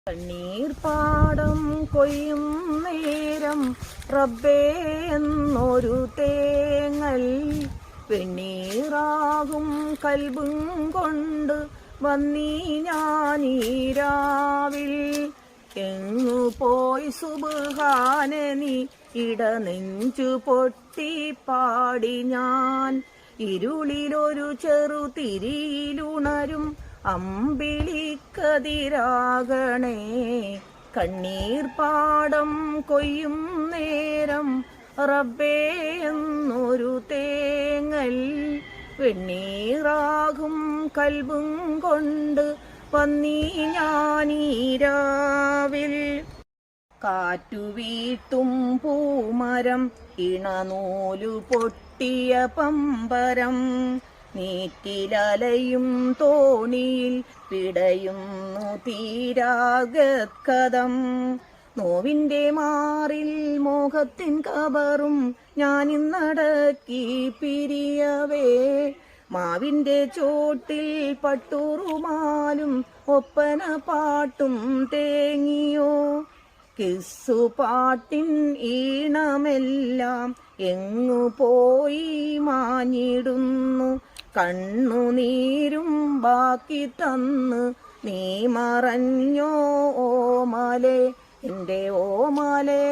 കണ്ണീർ പാടം കൊയ്യും നേരം റബ്ബേ എന്നൊരു തേങ്ങൽ വെണ്ണീറാകും കൽബും കൊണ്ട് വന്നീ ഞാനീരാവിൽ എങ്ങു പോയി സുബ്ഹാനെ നീ ഇടനെഞ്ചു പൊട്ടി പാടി ഞാൻ ഇരുളിലൊരു ചെറുതിരിയിലുണരും അമ്പിളിക്കതിരാകണേ കണ്ണീർ പാടം കൊയ്യും നേരം റബ്ബേ എന്നൊരു തേങ്ങൽ വെണ്ണീറാകും കൽബും കൊണ്ട് വന്നീ ഞാനീരാവിൽ കാറ്റുവീട്ടും പൂമരം ഇണനൂലു പൊട്ടിയ പമ്പരം നീറ്റിലലയും തോണിയിൽ പിടയുന്നു തീരാഗതം നോവിന്റെ മാറിൽ മോഹത്തിൻ കബറും ഞാനിന്നടക്കി പിരിയവേ മാവിന്റെ ചോട്ടിൽ പട്ടുറുമാലും ഒപ്പന പാട്ടും തേങ്ങിയോ കിസ്സുപാട്ടിൻ ഈണമെല്ലാം എങ്ങു പോയി മാഞ്ഞിടുന്നു കണ്ണുനീരും ബാക്കി തന്ന് നീ മറഞ്ഞോ ഓമലേ എൻ്റെ ഓമലേ.